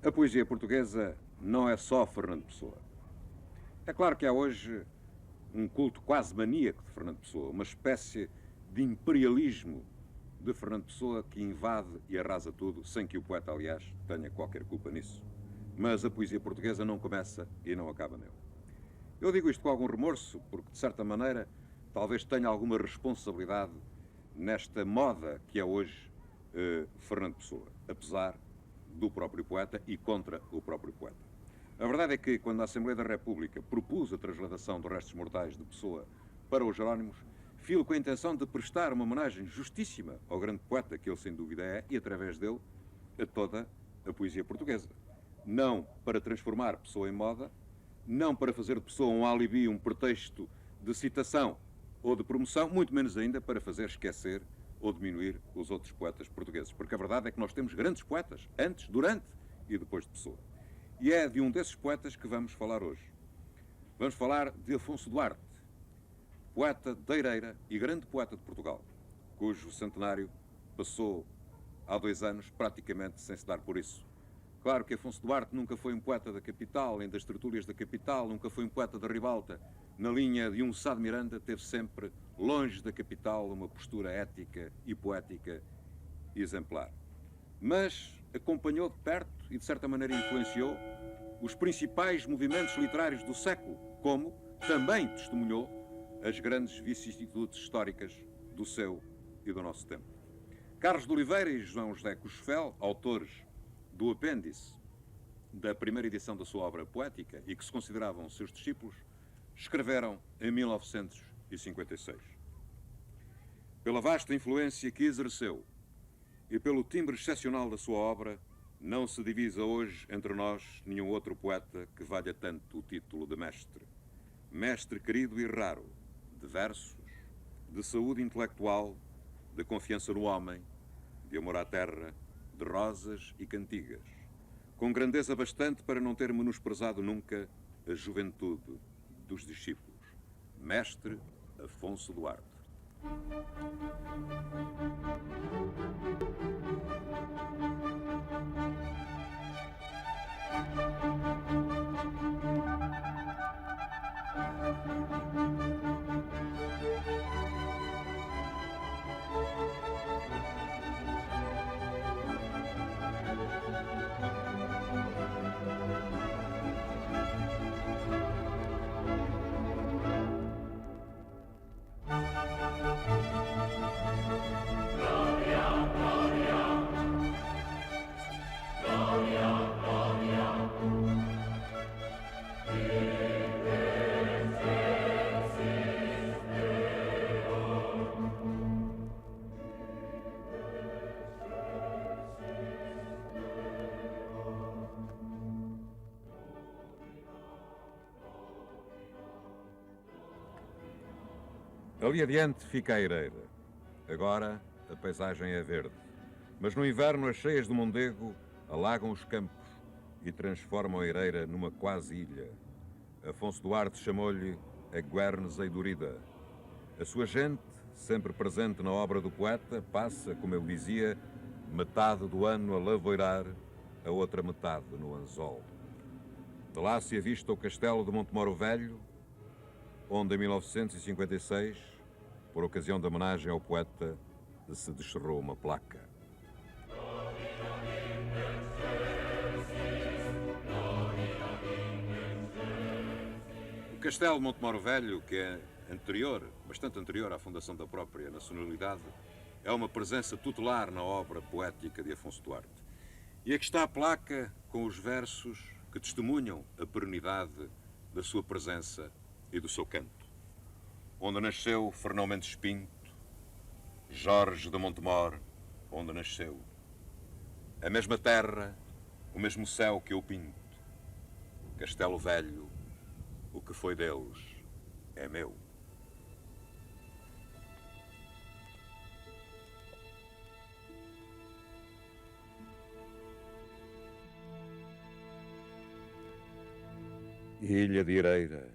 A poesia portuguesa não é só Fernando Pessoa. É claro que há hoje um culto quase maníaco de Fernando Pessoa, uma espécie de imperialismo de Fernando Pessoa que invade e arrasa tudo, sem que o poeta, aliás, tenha qualquer culpa nisso. Mas a poesia portuguesa não começa e não acaba nele. Eu digo isto com algum remorso, porque, de certa maneira, talvez tenha alguma responsabilidade nesta moda que é hoje Fernando Pessoa, apesar do próprio poeta e contra o próprio poeta. A verdade é que, quando a Assembleia da República propôs a transladação dos restos mortais de Pessoa para os Jerónimos, filo com a intenção de prestar uma homenagem justíssima ao grande poeta que ele sem dúvida é, e através dele, a toda a poesia portuguesa. Não para transformar Pessoa em moda, não para fazer de Pessoa um alibi, um pretexto de citação ou de promoção, muito menos ainda para fazer esquecer ou diminuir os outros poetas portugueses. Porque a verdade é que nós temos grandes poetas, antes, durante e depois de Pessoa. E é de um desses poetas que vamos falar hoje. Vamos falar de Afonso Duarte, poeta da Ereira e grande poeta de Portugal, cujo centenário passou há 2 anos praticamente sem se dar por isso. Claro que Afonso Duarte nunca foi um poeta da capital, nem das tertúlias da capital, nunca foi um poeta da ribalta. Na linha de um Sá de Miranda, teve sempre, longe da capital, uma postura ética e poética exemplar. Mas acompanhou de perto e, de certa maneira, influenciou os principais movimentos literários do século, como também testemunhou as grandes vicissitudes históricas do seu e do nosso tempo. Carlos de Oliveira e João José Cochefel, autores do apêndice da primeira edição da sua obra poética e que se consideravam seus discípulos, escreveram em 1956. Pela vasta influência que exerceu e pelo timbre excepcional da sua obra, não se divisa hoje entre nós nenhum outro poeta que valha tanto o título de mestre. Mestre querido e raro, de versos, de saúde intelectual, de confiança no homem, de amor à terra, de rosas e cantigas, com grandeza bastante para não ter menosprezado nunca a juventude dos discípulos. Mestre Afonso Duarte. Ali adiante fica a Ereira. Agora a paisagem é verde. Mas no inverno as cheias do Mondego alagam os campos e transformam a Ereira numa quase ilha. Afonso Duarte chamou-lhe a Guernes Eidorida. A sua gente, sempre presente na obra do poeta, passa, como ele dizia, metade do ano a lavoirar, a outra metade no anzol. De lá se avista o castelo de Montemoro Velho, onde em 1956, por ocasião da homenagem ao poeta, se descerrou uma placa. O castelo de Montemoro Velho, que é anterior, bastante anterior à fundação da própria nacionalidade, é uma presença tutelar na obra poética de Afonso Duarte. E aqui está a placa com os versos que testemunham a perenidade da sua presença e do seu canto. Onde nasceu Fernão Mendes Pinto, Jorge de Montemor, onde nasceu. A mesma terra, o mesmo céu que eu pinto. Castelo velho, o que foi deles é meu. Ilha de Ereira,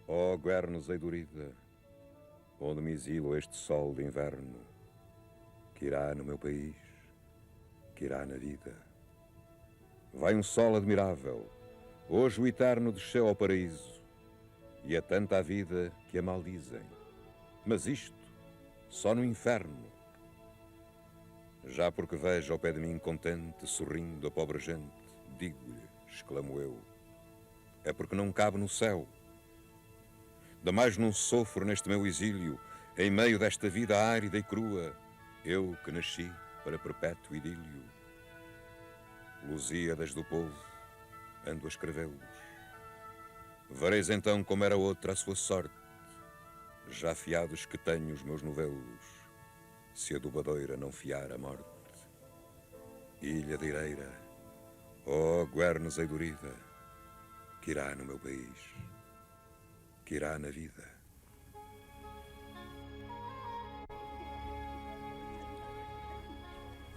ó Guernes Eidorida, onde me exilo este sol de inverno, que irá no meu país, que irá na vida. Vai um sol admirável, hoje o eterno desceu ao paraíso, e é tanta a vida que a maldizem. Mas isto, só no inferno. Já porque vejo ao pé de mim contente, sorrindo a pobre gente, digo-lhe, exclamo eu, é porque não cabe no céu. Damais não sofro neste meu exílio, em meio desta vida árida e crua, eu que nasci para perpétuo idílio. Lusíadas do povo, ando a escrevê-los. Vereis então como era outra a sua sorte, já fiados que tenho os meus novelos, se a dobadoira não fiar a morte. Ilha de Ireira, ó Guernes eidorida, que irá no meu país, que irá na vida.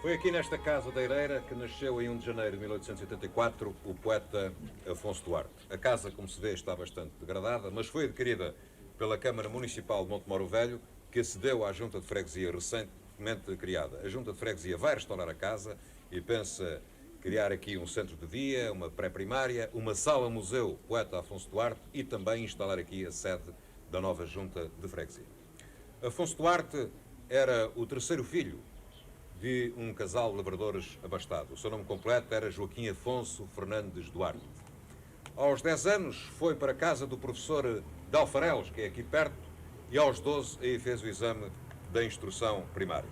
Foi aqui nesta casa da Eireira que nasceu em 1 de janeiro de 1884 o poeta Afonso Duarte. A casa, como se vê, está bastante degradada, mas foi adquirida pela Câmara Municipal de Montemoro Velho, que acedeu à Junta de Freguesia recentemente criada. A Junta de Freguesia vai restaurar a casa e pensa criar aqui um centro de dia, uma pré-primária, uma sala-museu poeta Afonso Duarte e também instalar aqui a sede da nova Junta de Freguesia. Afonso Duarte era o terceiro filho de um casal de lavradores abastado. O seu nome completo era Joaquim Afonso Fernandes Duarte. Aos 10 anos foi para a casa do professor de Alfarelos, que é aqui perto, e aos 12 aí fez o exame da instrução primária.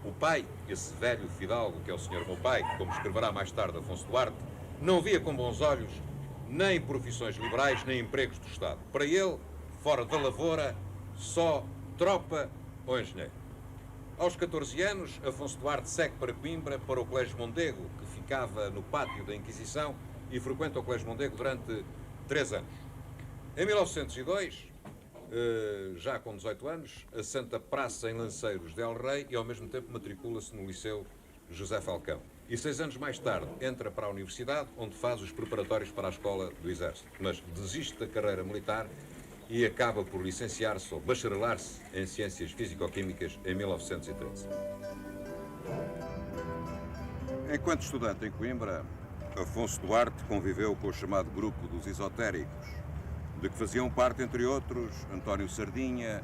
O pai, esse velho fidalgo que é o senhor meu pai, como escreverá mais tarde Afonso Duarte, não via com bons olhos nem profissões liberais, nem empregos do Estado. Para ele, fora da lavoura, só tropa ou engenheiro. Aos 14 anos, Afonso Duarte segue para Coimbra, para o Colégio Mondego, que ficava no pátio da Inquisição, e frequenta o Colégio Mondego durante 3 anos. Em 1902, já com 18 anos, assenta praça em Lanceiros de El Rei e ao mesmo tempo matricula-se no Liceu José Falcão. E 6 anos mais tarde entra para a Universidade, onde faz os preparatórios para a Escola do Exército, mas desiste da carreira militar e acaba por licenciar-se ou bacharelar-se em Ciências Físico-Químicas em 1913. Enquanto estudante em Coimbra, Afonso Duarte conviveu com o chamado grupo dos esotéricos, de que faziam parte, entre outros, António Sardinha,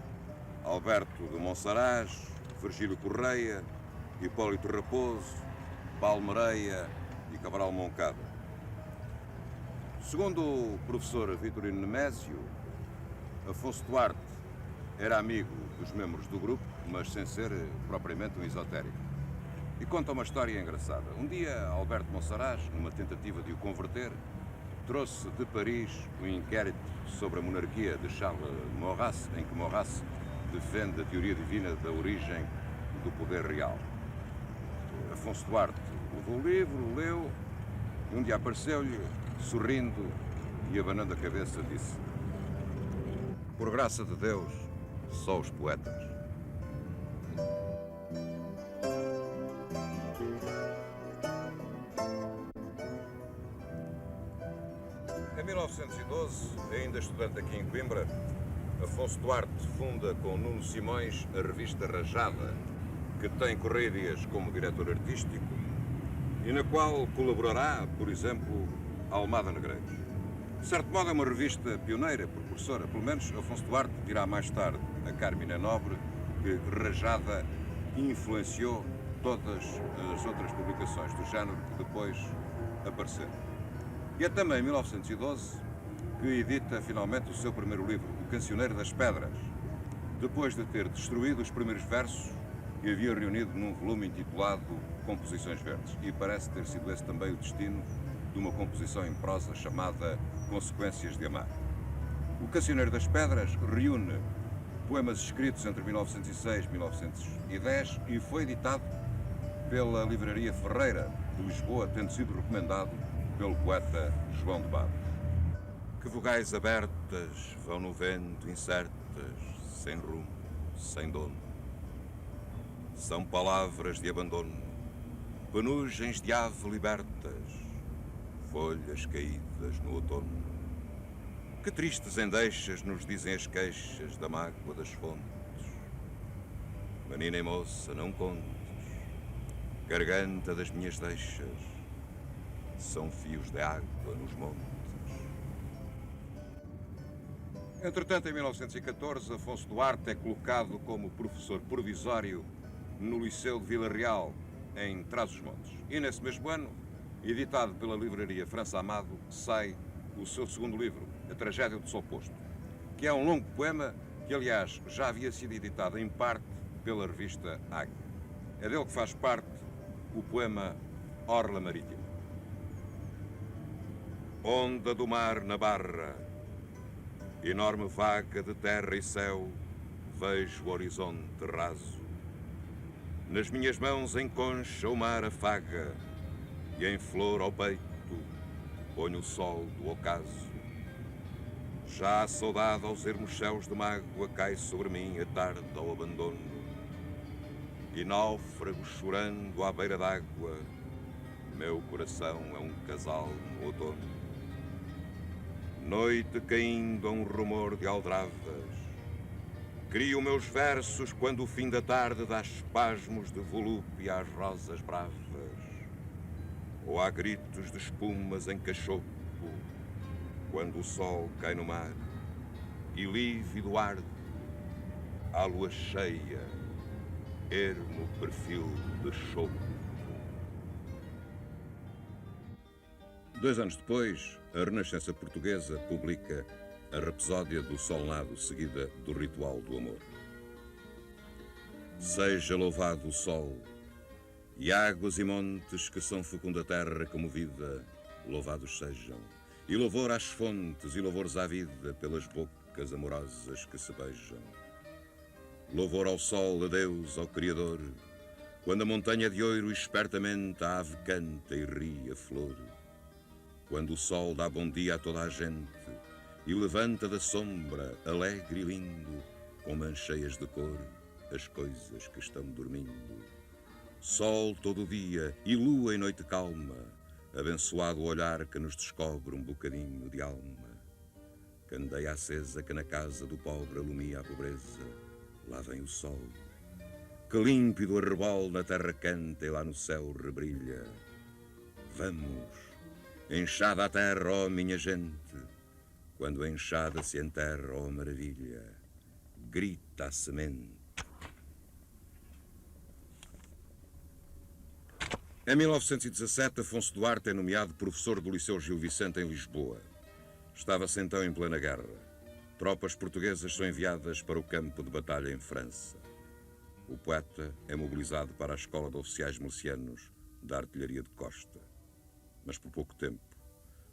Alberto de Monsaraz, Virgílio Correia, Hipólito Raposo, Paulo Mereia e Cabral Moncada. Segundo o professor Vitorino Nemésio, Afonso Duarte era amigo dos membros do grupo, mas sem ser propriamente um esotérico. E conta uma história engraçada. Um dia, Alberto Monsaraz, numa tentativa de o converter, trouxe de Paris um inquérito sobre a monarquia de Charles Maurras, em que Maurras defende a teoria divina da origem do poder real. Afonso Duarte levou o livro, leu, e um dia apareceu-lhe, sorrindo e abanando a cabeça, disse: "Por graça de Deus, só os poetas." Em 1912, ainda estudante aqui em Coimbra, Afonso Duarte funda com Nuno Simões a revista Rajada, que tem Correias como diretor artístico e na qual colaborará, por exemplo, Almada Negreiros. De certo modo é uma revista pioneira, precursora, pelo menos Afonso Duarte dirá mais tarde a Carmina Nobre que Rajada influenciou todas as outras publicações do género que depois apareceram. E é também em 1912 que edita finalmente o seu primeiro livro, O Cancioneiro das Pedras, depois de ter destruído os primeiros versos que havia reunido num volume intitulado Composições Verdes. E parece ter sido esse também o destino de uma composição em prosa chamada Consequências de Amar. O Cancioneiro das Pedras reúne poemas escritos entre 1906 e 1910 e foi editado pela Livraria Ferreira de Lisboa, tendo sido recomendado pelo poeta João de Barros. Que vogais abertas vão no vento incertas, sem rumo, sem dono. São palavras de abandono, penugens de ave libertas, folhas caídas no outono. Que tristes endechas nos dizem as queixas da mágoa das fontes. Menina e moça, não contes, garganta das minhas deixas, são fios de água nos montes. Entretanto, em 1914, Afonso Duarte é colocado como professor provisório no Liceu de Vila Real, em Trás-os-Montes. E nesse mesmo ano, editado pela livraria França Amado, sai o seu segundo livro, A Tragédia do Sol Posto, que é um longo poema que, aliás, já havia sido editado em parte pela revista Águia. É dele que faz parte o poema Orla Marítima. Onda do mar na barra, enorme vaga de terra e céu, vejo o horizonte raso. Nas minhas mãos em concha o mar afaga, e em flor ao peito ponho o sol do ocaso. Já a saudade aos ermos céus de mágoa cai sobre mim a tarde ao abandono, e náufrago chorando à beira d'água, meu coração é um casal no outono. Noite caindo a um rumor de aldrabas, crio meus versos quando o fim da tarde dá espasmos de volúpia às rosas bravas, ou há gritos de espumas em cachopo, quando o sol cai no mar e lívido arde à lua cheia, ermo perfil de chopo. 2 anos depois, a Renascença Portuguesa publica a Rapsódia do Sol Nado, seguida do Ritual do Amor. Seja louvado o sol, e águas e montes que são fecunda terra comovida, louvados sejam, e louvor às fontes e louvores à vida pelas bocas amorosas que se beijam. Louvor ao sol, a Deus, ao Criador, quando a montanha de ouro espertamente a ave canta e ri a flor. Quando o sol dá bom dia a toda a gente e levanta da sombra, alegre e lindo, com mancheias de cor, as coisas que estão dormindo. Sol todo dia e lua em noite calma, abençoado o olhar que nos descobre um bocadinho de alma. Candeia acesa que na casa do pobre alumia a pobreza, lá vem o sol. Que límpido arrebol na terra canta e lá no céu rebrilha. Vamos, enxada a terra, ó minha gente, quando a enxada se enterra, ó maravilha, grita a semente. Em 1917, Afonso Duarte é nomeado professor do Liceu Gil Vicente em Lisboa. Estava-se então em plena guerra. Tropas portuguesas são enviadas para o campo de batalha em França. O poeta é mobilizado para a Escola de Oficiais Milicianos da Artilharia de Costa. Mas por pouco tempo.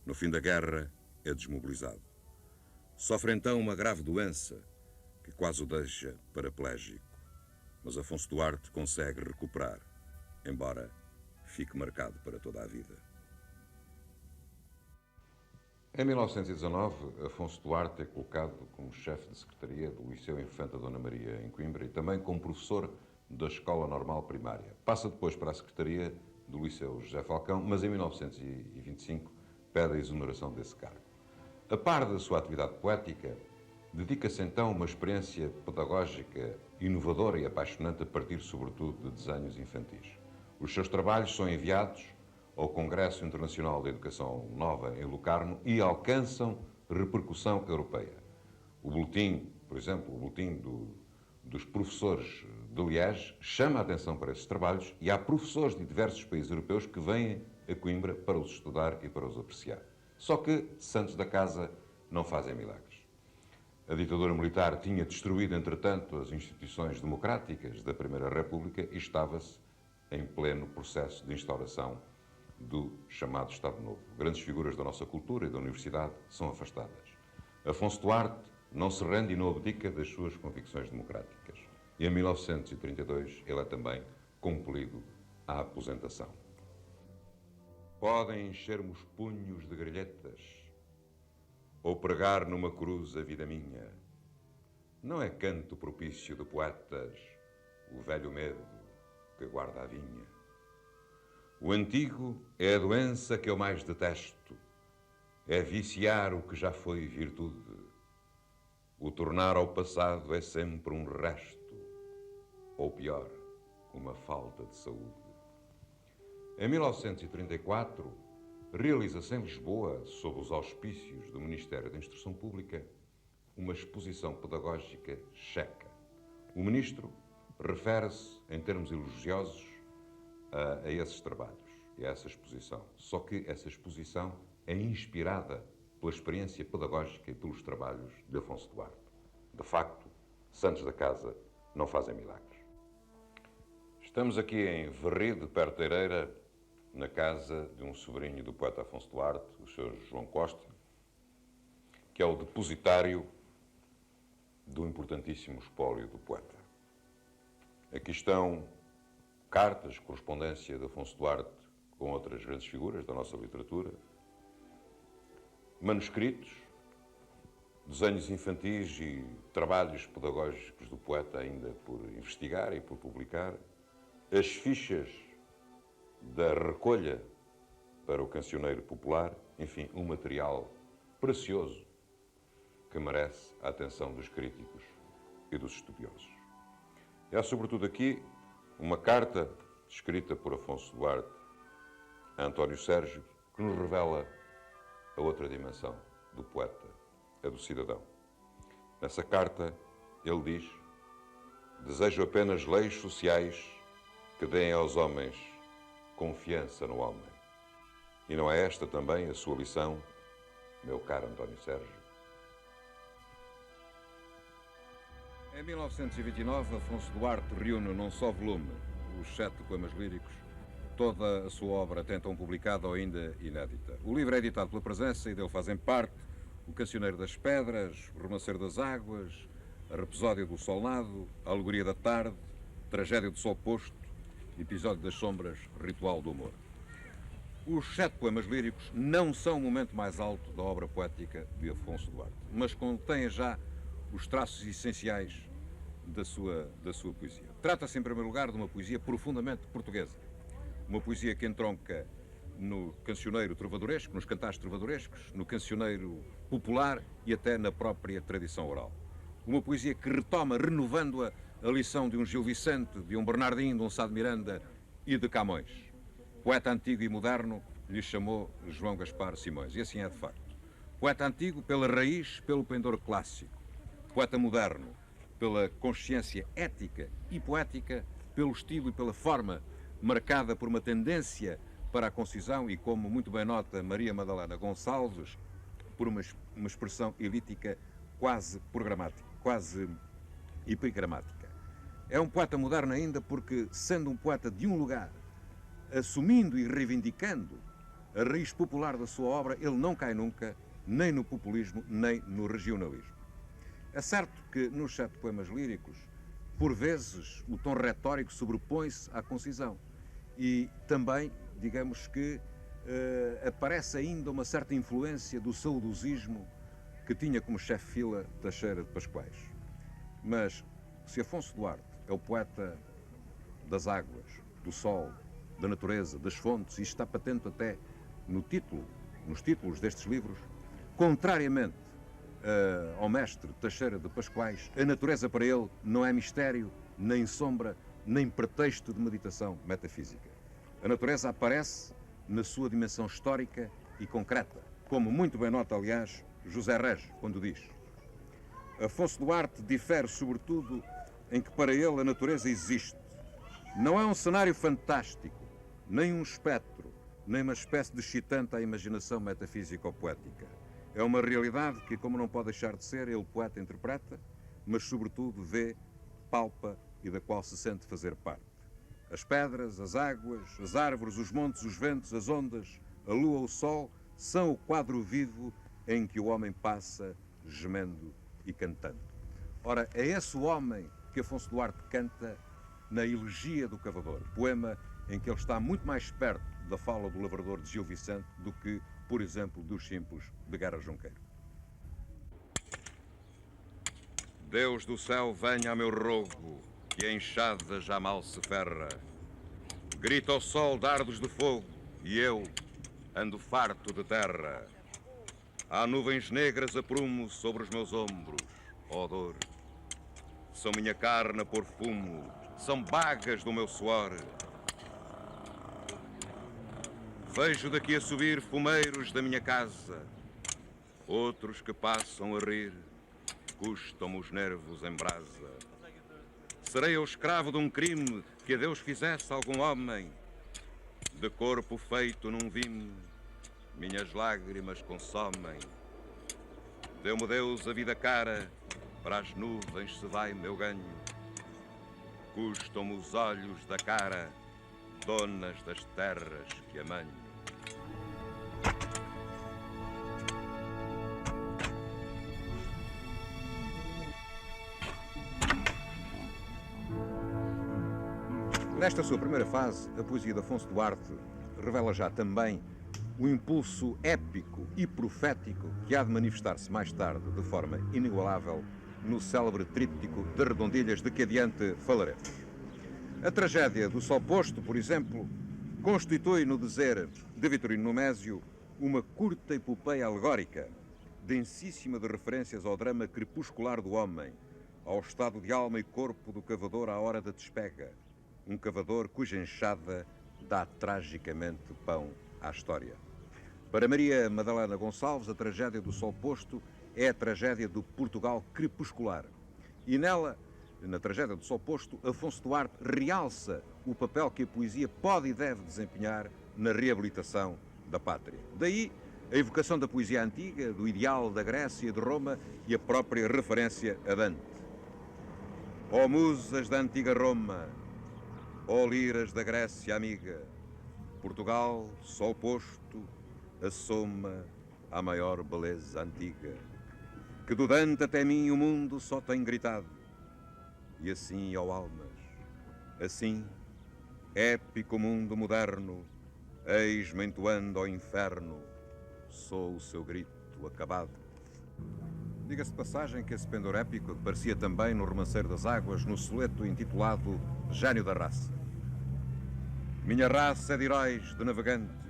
No fim da guerra, é desmobilizado. Sofre então uma grave doença que quase o deixa paraplégico. Mas Afonso Duarte consegue recuperar, embora fique marcado para toda a vida. Em 1919, Afonso Duarte é colocado como chefe de secretaria do Liceu Infanta Dona Maria, em Coimbra, e também como professor da Escola Normal Primária. Passa depois para a secretaria do Liceu José Falcão, mas em 1925 pede a exoneração desse cargo. A par da sua atividade poética, dedica-se então a uma experiência pedagógica inovadora e apaixonante a partir, sobretudo, de desenhos infantis. Os seus trabalhos são enviados ao Congresso Internacional da Educação Nova em Locarno e alcançam repercussão europeia. O boletim, por exemplo, o boletim dos professores de Liège chama a atenção para esses trabalhos e há professores de diversos países europeus que vêm a Coimbra para os estudar e para os apreciar. Só que santos da casa não fazem milagres. A ditadura militar tinha destruído, entretanto, as instituições democráticas da Primeira República e estava-se em pleno processo de instauração do chamado Estado Novo. Grandes figuras da nossa cultura e da universidade são afastadas. Afonso Duarte não se rende e não abdica das suas convicções democráticas. E em 1932 ele é também compelido à aposentação. Podem encher-me os punhos de grelhetas ou pregar numa cruz a vida minha. Não é canto propício de poetas o velho medo que guarda a vinha. O antigo é a doença que eu mais detesto, é viciar o que já foi virtude. O tornar ao passado é sempre um resto, ou pior, uma falta de saúde. Em 1934, realiza-se em Lisboa, sob os auspícios do Ministério da Instrução Pública, uma exposição pedagógica checa. O Ministro refere-se, em termos elogiosos, a esses trabalhos e a essa exposição. Só que essa exposição é inspirada pela experiência pedagógica e pelos trabalhos de Afonso Duarte. De facto, santos da casa não fazem milagres. Estamos aqui em Verride, perto da Eireira, na casa de um sobrinho do poeta Afonso Duarte, o Sr. João Costa, que é o depositário do importantíssimo espólio do poeta. Aqui estão cartas, correspondência de Afonso Duarte com outras grandes figuras da nossa literatura, manuscritos, desenhos infantis e trabalhos pedagógicos do poeta ainda por investigar e por publicar, as fichas da recolha para o cancioneiro popular, enfim, um material precioso que merece a atenção dos críticos e dos estudiosos. E há, sobretudo aqui, uma carta escrita por Afonso Duarte a António Sérgio, que nos revela a outra dimensão do poeta, a do cidadão. Nessa carta, ele diz: desejo apenas leis sociais que deem aos homens confiança no homem. E não é esta também a sua lição, meu caro António Sérgio? Em 1929, Afonso Duarte reúne num só volume os 7 poemas líricos, toda a sua obra até então publicada ou ainda inédita. O livro é editado pela Presença e dele fazem parte O Cancioneiro das Pedras, O Romanceiro das Águas, A Rapsódia do Solnado, A Alegoria da Tarde, Tragédia do Sol Posto, Episódio das Sombras, Ritual do Amor. Os 7 poemas líricos não são o momento mais alto da obra poética de Afonso Duarte, mas contêm já os traços essenciais da sua poesia. Trata-se, em primeiro lugar, de uma poesia profundamente portuguesa. Uma poesia que entronca no cancioneiro trovadoresco, nos cantares trovadorescos, no cancioneiro popular e até na própria tradição oral. Uma poesia que retoma, renovando-a, a lição de um Gil Vicente, de um Bernardino, de um Sá de Miranda e de Camões. Poeta antigo e moderno, lhe chamou João Gaspar Simões, e assim é de facto. Poeta antigo pela raiz, pelo pendor clássico. Poeta moderno, pela consciência ética e poética, pelo estilo e pela forma marcada por uma tendência para a concisão e, como muito bem nota Maria Madalena Gonçalves, por uma expressão elítica quase programática, quase epigramática. É um poeta moderno ainda porque, sendo um poeta de um lugar, assumindo e reivindicando a raiz popular da sua obra, ele não cai nunca nem no populismo, nem no regionalismo. É certo que nos 7 poemas líricos, por vezes, o tom retórico sobrepõe-se à concisão e também, digamos que, aparece ainda uma certa influência do saudosismo que tinha como chefe-fila Teixeira de Pascoais. Mas, se Afonso Duarte é o poeta das águas, do sol, da natureza, das fontes, e está patente até nos títulos destes livros, contrariamente ao mestre Teixeira de Pascoais, a natureza para ele não é mistério, nem sombra, nem pretexto de meditação metafísica. A natureza aparece na sua dimensão histórica e concreta, como muito bem nota, aliás, José Régio, quando diz: Afonso Duarte difere, sobretudo, em que para ele a natureza existe. Não é um cenário fantástico, nem um espectro, nem uma espécie de excitante à imaginação metafísica ou poética. É uma realidade que, como não pode deixar de ser, ele, poeta, interpreta, mas, sobretudo, vê, palpa e da qual se sente fazer parte. As pedras, as águas, as árvores, os montes, os ventos, as ondas, a lua, o sol, são o quadro vivo em que o homem passa, gemendo e cantando. Ora, é esse o homem que Afonso Duarte canta na Elegia do Cavador, poema em que ele está muito mais perto da fala do lavrador de Gil Vicente do que, por exemplo, dos Simples de Guerra Junqueiro. Deus do céu, venha a meu rogo, que a enxada já mal se ferra. Grita ao sol dardos de fogo, e eu ando farto de terra. Há nuvens negras a prumo sobre os meus ombros, ó dor. São minha carne a pôr fumo, são bagas do meu suor. Vejo daqui a subir fumeiros da minha casa, outros que passam a rir, custam-me os nervos em brasa. Serei eu escravo de um crime que a Deus fizesse algum homem? De corpo feito num vime, minhas lágrimas consomem. Deu-me Deus a vida cara, para as nuvens se vai meu ganho. Custam-me os olhos da cara, donas das terras que amanho. Nesta sua primeira fase, a poesia de Afonso Duarte revela já também o impulso épico e profético que há de manifestar-se mais tarde de forma inigualável no célebre tríptico de Redondilhas de que adiante falaremos. A tragédia do Sol Posto, por exemplo, constitui, no dizer de Vitorino Numésio, uma curta epopeia alegórica, densíssima de referências ao drama crepuscular do homem, ao estado de alma e corpo do cavador à hora da despega, um cavador cuja enxada dá tragicamente pão à história. Para Maria Madalena Gonçalves, a tragédia do Sol Posto é a tragédia do Portugal crepuscular. E nela, na tragédia do Sol Posto, Afonso Duarte realça o papel que a poesia pode e deve desempenhar na reabilitação da pátria. Daí a evocação da poesia antiga, do ideal da Grécia e de Roma e a própria referência a Dante. Ó musas da antiga Roma, ó liras da Grécia amiga, Portugal, Sol Posto, assoma a maior beleza antiga, que do Dante até mim o mundo só tem gritado. E assim, ó almas, assim, épico mundo moderno, eis-me entoando ao inferno, sou o seu grito acabado. Diga-se de passagem que esse pendor épico aparecia também no Romanceiro das Águas, no soneto intitulado Gênio da Raça. Minha raça é de heróis, de navegantes,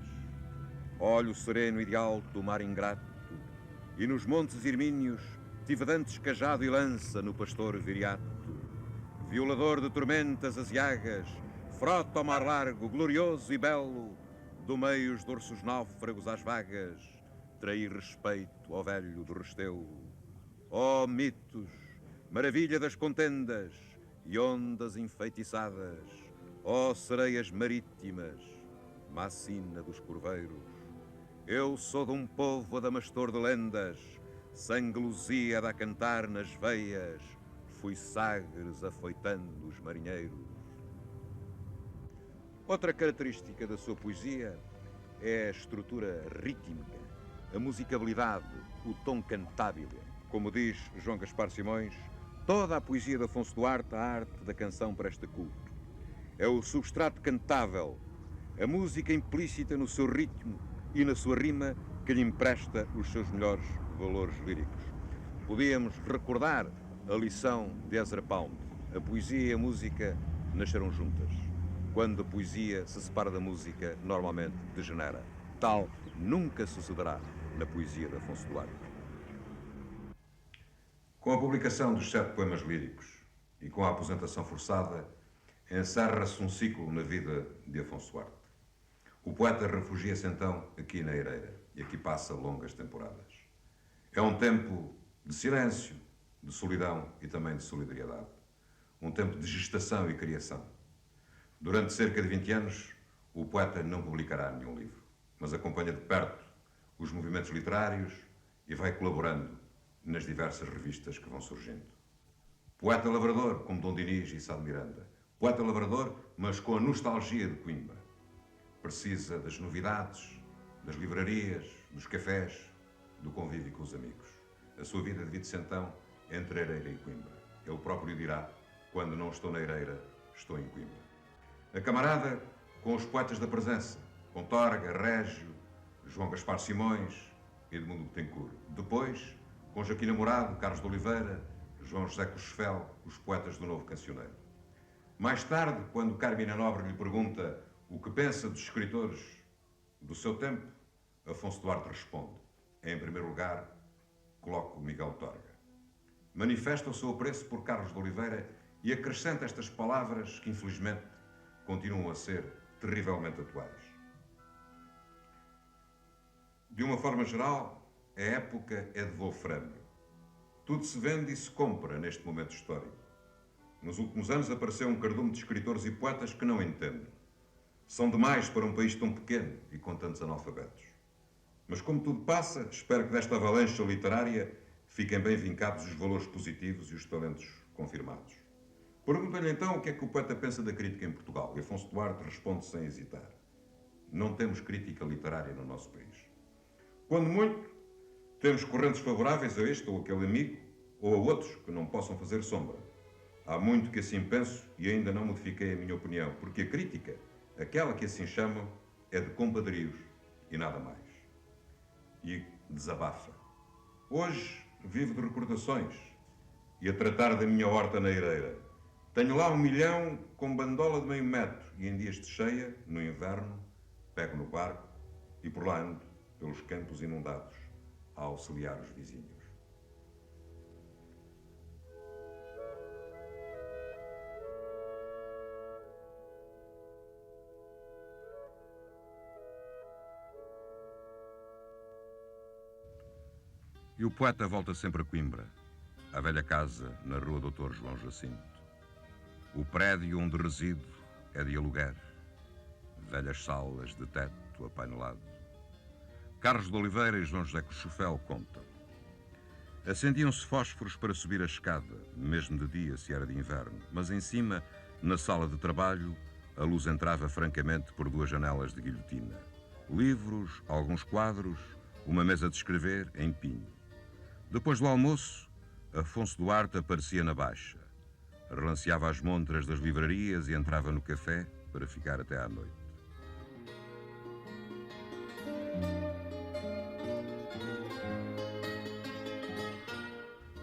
olho sereno e de alto mar ingrato, e nos montes Irmínios tive dantes cajado e lança no pastor viriato, violador de tormentas aziagas, frota ao mar largo, glorioso e belo, do meio os dorsos náufragos às vagas, traí respeito ao velho do Restelo. Ó mitos, maravilha das contendas e ondas enfeitiçadas, ó sereias marítimas, macina dos corveiros, eu sou de um povo adamastor de lendas, sangue Lusíada a cantar nas veias, fui Sagres afoitando os marinheiros. Outra característica da sua poesia é a estrutura rítmica, a musicabilidade, o tom cantábil. Como diz João Gaspar Simões, toda a poesia de Afonso Duarte, a arte da canção presta culto. É o substrato cantável, a música implícita no seu ritmo e na sua rima que lhe empresta os seus melhores valores líricos. Podíamos recordar a lição de Ezra Pound. A poesia e a música nasceram juntas. Quando a poesia se separa da música, normalmente degenera. Tal nunca sucederá na poesia de Afonso Duarte. Com a publicação dos 7 poemas líricos e com a aposentação forçada, encerra-se um ciclo na vida de Afonso Duarte. O poeta refugia-se então aqui na Ereira e aqui passa longas temporadas. É um tempo de silêncio, de solidão e também de solidariedade. Um tempo de gestação e criação. Durante cerca de 20 anos, o poeta não publicará nenhum livro, mas acompanha de perto os movimentos literários e vai colaborando nas diversas revistas que vão surgindo. Poeta lavrador, como Dom Dinis e Sá de Miranda. Poeta lavrador, mas com a nostalgia de Coimbra. Precisa das novidades, das livrarias, dos cafés, do convívio com os amigos. A sua vida divide-se então entre Ereira e Coimbra. Ele próprio dirá, quando não estou na Ereira, estou em Coimbra. A camarada com os poetas da presença, com Torga, Régio, João Gaspar Simões e Edmundo Betancourt. Depois, com Joaquim Namorado, Carlos de Oliveira, João José Cochefel, os poetas do Novo Cancioneiro. Mais tarde, quando Carmina Nobre lhe pergunta o que pensa dos escritores do seu tempo, Afonso Duarte responde, em primeiro lugar, coloco Miguel Torga. Manifesta o seu apreço por Carlos de Oliveira e acrescenta estas palavras que, infelizmente, continuam a ser terrivelmente atuais. De uma forma geral, a época é de Wolframio. Tudo se vende e se compra neste momento histórico. Nos últimos anos apareceu um cardume de escritores e poetas que não entendo. São demais para um país tão pequeno e com tantos analfabetos. Mas como tudo passa, espero que desta avalanche literária fiquem bem vincados os valores positivos e os talentos confirmados. Pergunto-lhe então o que é que o poeta pensa da crítica em Portugal, e Afonso Duarte responde sem hesitar. Não temos crítica literária no nosso país. Quando muito, temos correntes favoráveis a este ou aquele amigo, ou a outros que não possam fazer sombra. Há muito que assim penso e ainda não modifiquei a minha opinião, porque a crítica, aquela que assim chamam, é de compadrios e nada mais. E desabafa. Hoje vivo de recordações e a tratar da minha horta na Eireira. Tenho lá 1 milhão com bandola de meio metro e em dias de cheia, no inverno, pego no barco e por lá ando pelos campos inundados a auxiliar os vizinhos. E o poeta volta sempre a Coimbra, à velha casa na rua Dr. João Jacinto. O prédio onde resido é de aluguer, velhas salas de teto apainelado. Carlos de Oliveira e João José Cochofel contam. Acendiam-se fósforos para subir a escada, mesmo de dia se era de inverno, mas em cima, na sala de trabalho, a luz entrava francamente por 2 janelas de guilhotina. Livros, alguns quadros, uma mesa de escrever em pinho. Depois do almoço, Afonso Duarte aparecia na Baixa. Relanceava as montras das livrarias e entrava no café para ficar até à noite.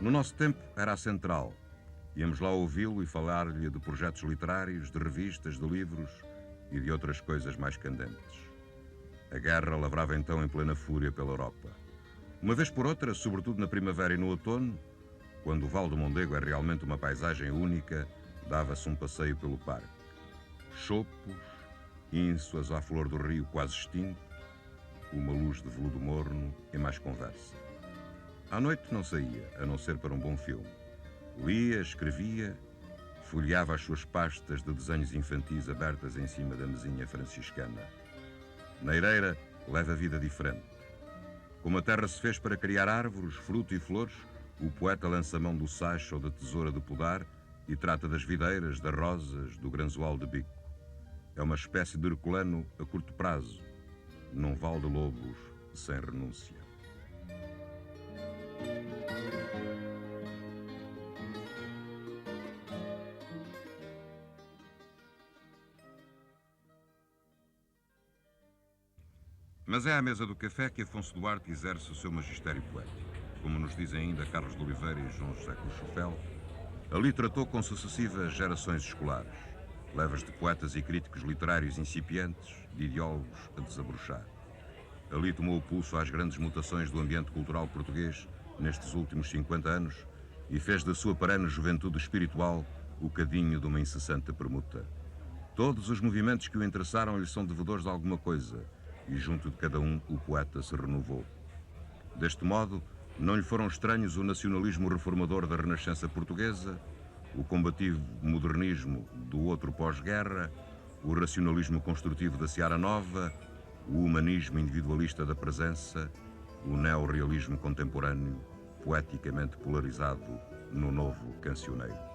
No nosso tempo era a Central. Íamos lá ouvi-lo e falar-lhe de projetos literários, de revistas, de livros e de outras coisas mais candentes. A guerra lavrava então em plena fúria pela Europa. Uma vez por outra, sobretudo na primavera e no outono, quando o Val do Mondego é realmente uma paisagem única, dava-se um passeio pelo parque. Chopos, ínsuas à flor do rio quase extinto, uma luz de veludo morno e mais conversa. À noite não saía, a não ser para um bom filme. Lia, escrevia, folheava as suas pastas de desenhos infantis abertas em cima da mesinha franciscana. Na Eireira leva vida diferente. Como a terra se fez para criar árvores, fruto e flores, o poeta lança mão do sacho ou da tesoura de podar e trata das videiras, das rosas, do granzoal de bico. É uma espécie de herculano a curto prazo, num val de lobos sem renúncia. Mas é à mesa do café que Afonso Duarte exerce o seu magistério poético. Como nos dizem ainda Carlos de Oliveira e João José Cochofel, ali tratou com sucessivas gerações escolares, levas de poetas e críticos literários incipientes, de ideólogos a desabrochar. Ali tomou o pulso às grandes mutações do ambiente cultural português nestes últimos 50 anos e fez da sua perene juventude espiritual o cadinho de uma incessante permuta. Todos os movimentos que o interessaram lhe são devedores de alguma coisa, e junto de cada um o poeta se renovou. Deste modo, não lhe foram estranhos o nacionalismo reformador da Renascença portuguesa, o combativo modernismo do outro pós-guerra, o racionalismo construtivo da Seara Nova, o humanismo individualista da presença, o neorrealismo contemporâneo, poeticamente polarizado no novo cancioneiro.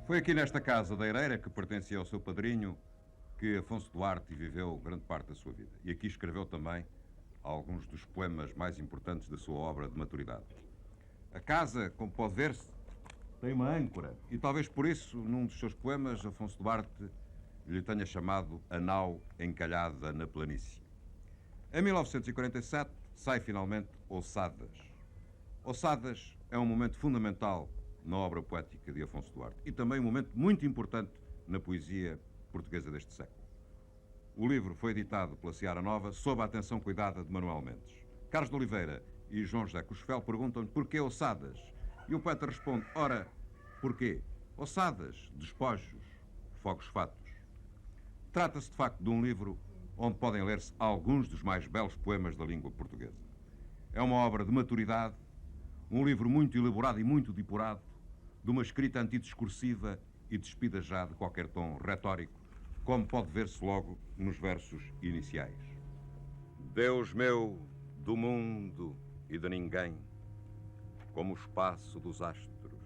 Foi aqui nesta casa da Eireira, que pertencia ao seu padrinho, que Afonso Duarte viveu grande parte da sua vida. E aqui escreveu também alguns dos poemas mais importantes da sua obra de maturidade. A casa, como pode ver-se, tem uma âncora. E talvez por isso, num dos seus poemas, Afonso Duarte lhe tenha chamado A Nau Encalhada na Planície. Em 1947, sai finalmente Ossadas. Ossadas é um momento fundamental na obra poética de Afonso Duarte e também um momento muito importante na poesia portuguesa deste século. O livro foi editado pela Seara Nova sob a atenção cuidada de Manuel Mendes. Carlos de Oliveira e João José Cochefel perguntam-lhe porquê ossadas. E o poeta responde, ora, porquê? Ossadas, despojos, fogos fatos. Trata-se de facto de um livro onde podem ler-se alguns dos mais belos poemas da língua portuguesa. É uma obra de maturidade, um livro muito elaborado e muito depurado, de uma escrita antidiscursiva e despida já de qualquer tom retórico, como pode ver-se logo nos versos iniciais. Deus meu, do mundo e de ninguém, como o espaço dos astros,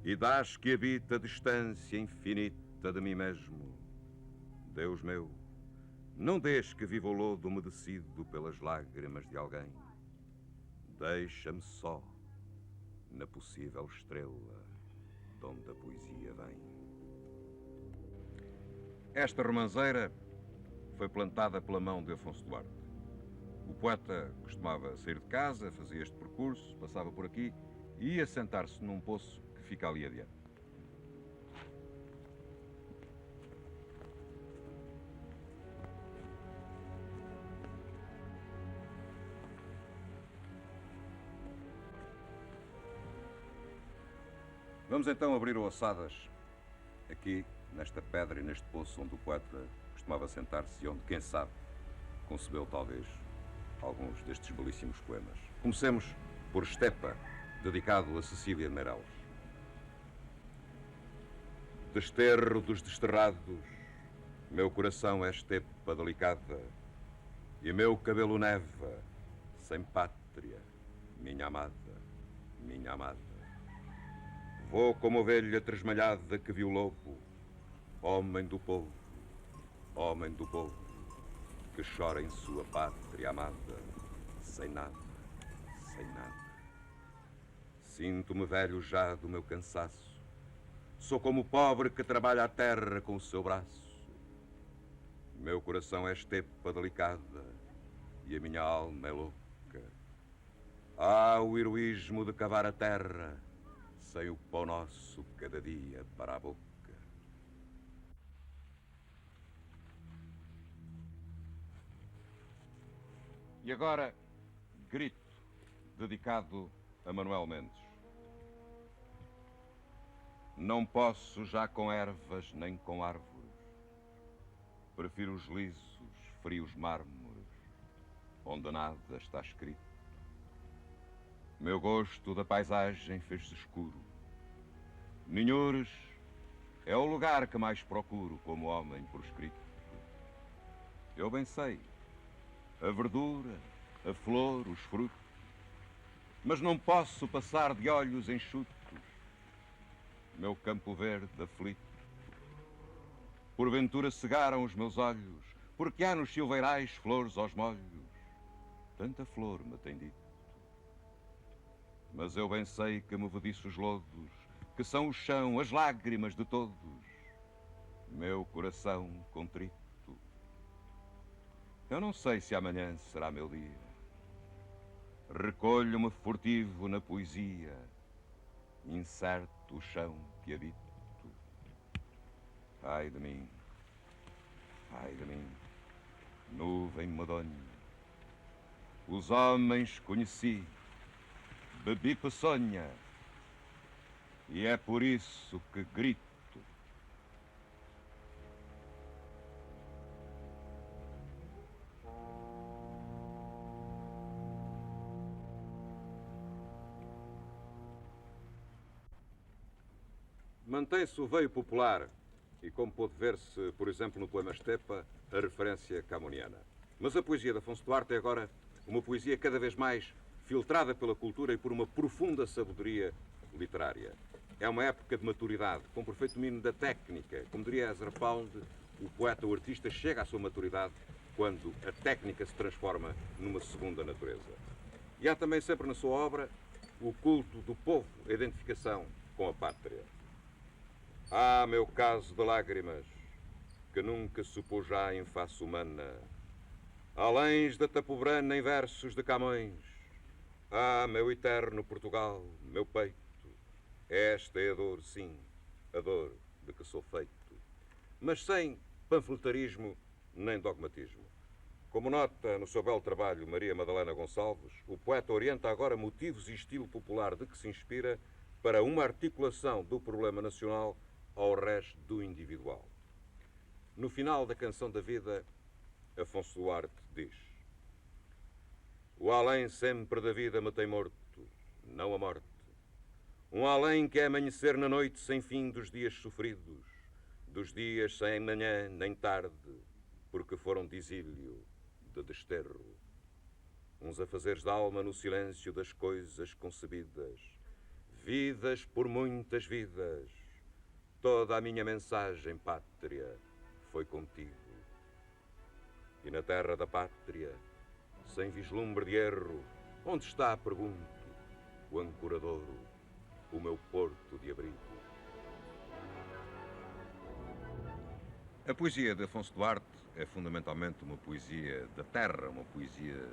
e das que habita a distância infinita de mim mesmo. Deus meu, não deixes que viva o lodo umedecido pelas lágrimas de alguém. Deixa-me só na possível estrela de onde a poesia vem. Esta romanceira foi plantada pela mão de Afonso Duarte. O poeta costumava sair de casa, fazia este percurso, passava por aqui e ia sentar-se num poço que fica ali adiante. Vamos então abrir o Ossadas, aqui, nesta pedra e neste poço onde o poeta costumava sentar-se e onde, quem sabe, concebeu talvez alguns destes belíssimos poemas. Comecemos por Estepa, dedicado a Cecília Meirelles. Desterro dos desterrados, meu coração é estepa delicada, e meu cabelo neva, sem pátria, minha amada, minha amada. Vou como ovelha tresmalhada que viu lobo, homem do povo, que chora em sua pátria amada, sem nada, sem nada. Sinto-me velho já do meu cansaço, sou como o pobre que trabalha a terra com o seu braço. Meu coração é estepa delicada e a minha alma é louca. Há o heroísmo de cavar a terra, sem o pão nosso cada dia para a boca. E agora, Grito, dedicado a Manuel Mendes. Não posso já com ervas nem com árvores, prefiro os lisos, frios mármores, onde nada está escrito. Meu gosto da paisagem fez-se escuro. Ninhures é o lugar que mais procuro como homem por escrito. Eu bem sei, a verdura, a flor, os frutos, mas não posso passar de olhos enxutos. Meu campo verde aflito, porventura cegaram os meus olhos, porque há nos silveirais flores aos molhos. Tanta flor me tem dito. Mas eu bem sei que movediços lodos, que são o chão, as lágrimas de todos, meu coração contrito. Eu não sei se amanhã será meu dia. Recolho-me furtivo na poesia, incerto o chão que habito. Ai de mim, nuvem medonha. Os homens conheci, bebi peçonha, e é por isso que grito. Mantém-se o veio popular e, como pôde ver-se, por exemplo, no poema Estepa, a referência camoniana. Mas a poesia de Afonso Duarte é agora uma poesia cada vez mais filtrada pela cultura e por uma profunda sabedoria literária. É uma época de maturidade, com perfeito domínio da técnica. Como diria Ezra Pound, o poeta, o artista, chega à sua maturidade quando a técnica se transforma numa segunda natureza. E há também sempre na sua obra o culto do povo, a identificação com a pátria. Ah, meu caso de lágrimas, que nunca supôs já em face humana, além da Tapobrana em versos de Camões. Ah, meu eterno Portugal, meu peito, esta é a dor, sim, a dor de que sou feito. Mas sem panfletarismo nem dogmatismo. Como nota no seu belo trabalho Maria Madalena Gonçalves, o poeta orienta agora motivos e estilo popular de que se inspira para uma articulação do problema nacional ao resto do individual. No final da Canção da Vida, Afonso Duarte diz: o além sempre da vida me tem morto, não a morte. Um além que é amanhecer na noite sem fim dos dias sofridos, dos dias sem manhã nem tarde, porque foram de exílio, de desterro. Uns afazeres da alma no silêncio das coisas concebidas, vidas por muitas vidas. Toda a minha mensagem, pátria, foi contigo. E na terra da pátria, sem vislumbre de erro, onde está, pergunto, o ancoradouro, o meu porto de abrigo? A poesia de Afonso Duarte é fundamentalmente uma poesia da terra, uma poesia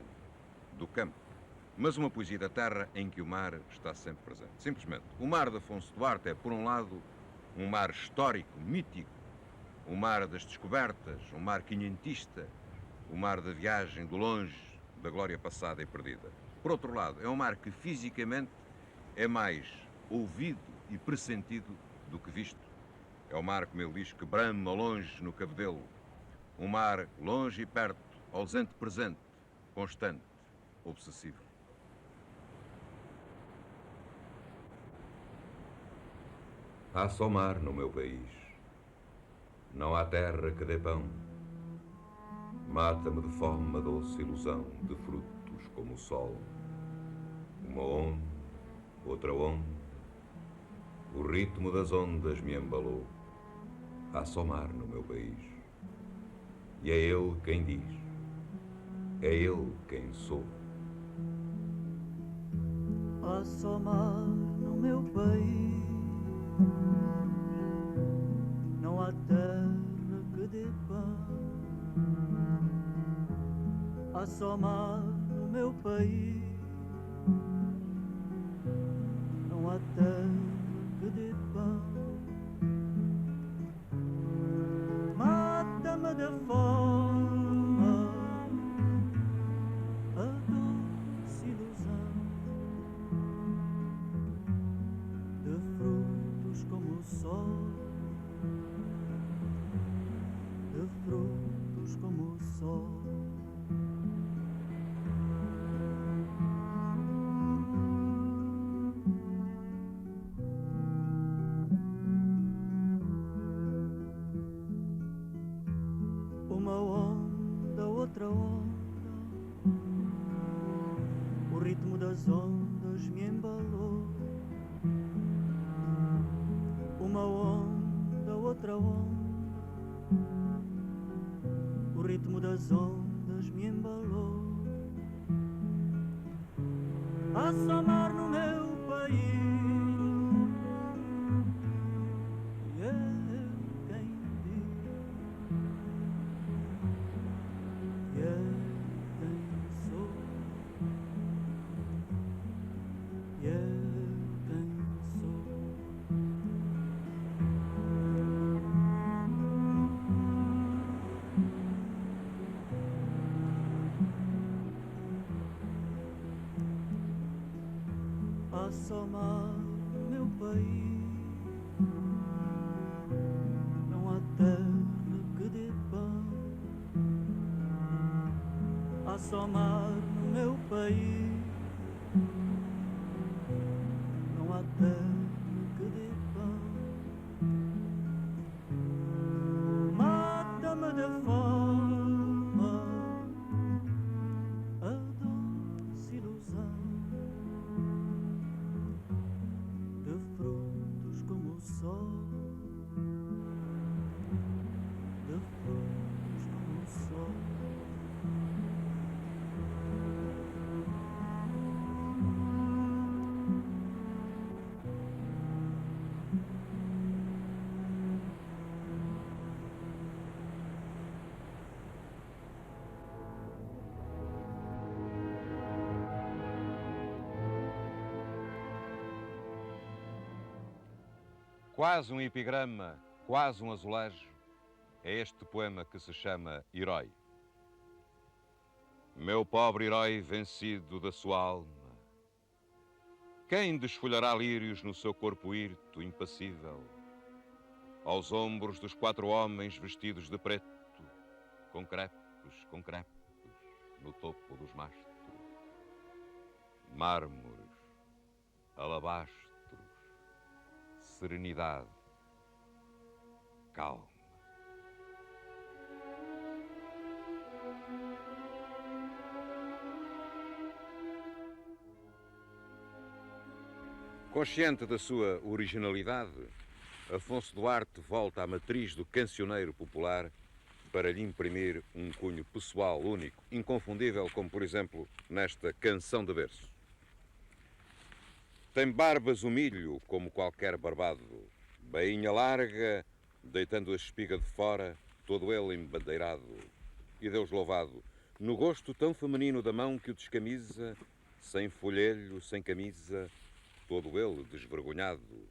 do campo, mas uma poesia da terra em que o mar está sempre presente. Simplesmente, o mar de Afonso Duarte é, por um lado, um mar histórico, mítico, um mar das descobertas, um mar quinhentista, o mar da viagem, do longe, da glória passada e perdida. Por outro lado, é um mar que fisicamente é mais ouvido e pressentido do que visto. É o mar, como ele diz, que brama ao longe no cabedelo. Um mar longe e perto, ausente presente, constante, obsessivo. Há só mar no meu país. Não há terra que dê pão. Mata-me de fome a doce ilusão de frutos como o sol. Uma onda, outra onda, o ritmo das ondas me embalou. Há só mar no meu país. E é ele quem diz, é ele quem sou. Há só mar no meu país, não há terra que dê pão. Há só mar no meu país, não há terra que dê pão. Mata-me de fome a doce ilusão de frutos como o sol, de frutos como o sol. Uma onda, outra onda, o ritmo das ondas me embalou. Uma onda, outra onda, o ritmo das ondas me embalou. Há só mar no meu país, e é eu quem diz, e é quem sou, e é quem sou. Há só mar no meu país, não há terra que dê pão. Há só mar no meu país, não há terra que dê pão. Mata-me de fome a doce ilusão de frutos como o sol, de frutos como o sol. Quase um epigrama, quase um azulejo, é este poema que se chama Herói. Meu pobre herói vencido da sua alma, quem desfolhará lírios no seu corpo hirto, impassível, aos ombros dos 4 homens vestidos de preto, com crepes, no topo dos mastros, mármores, alabastros, serenidade, calma. Consciente da sua originalidade, Afonso Duarte volta à matriz do cancioneiro popular para lhe imprimir um cunho pessoal único, inconfundível, como por exemplo nesta Canção de Berço. Tem barbas o milho como qualquer barbado, bainha larga, deitando a espiga de fora, todo ele embandeirado. E Deus louvado, no gosto tão feminino da mão que o descamisa, sem folhelho, sem camisa, todo ele desvergonhado.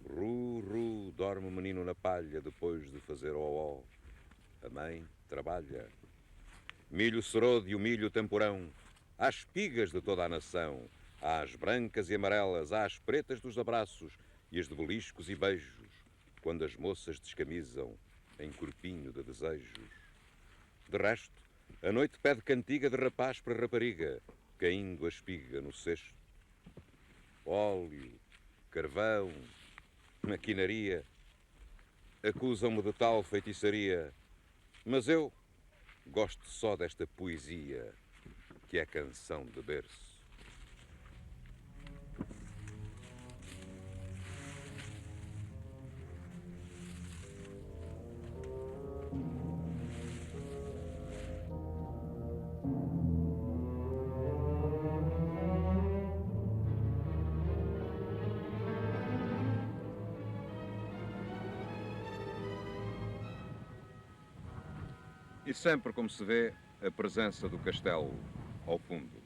Ru, dorme o menino na palha depois de fazer ó. A mãe trabalha. Milho serode e o milho temporão, há espigas de toda a nação, há as brancas e amarelas, há as pretas dos abraços e as de beliscos e beijos, quando as moças descamisam em corpinho de desejos. De resto, a noite pede cantiga de rapaz para rapariga, caindo a espiga no cesto. Óleo, carvão, maquinaria, acusam-me de tal feitiçaria, mas eu gosto só desta poesia que é Canção de Berço. E sempre, como se vê, a presença do castelo ao fundo.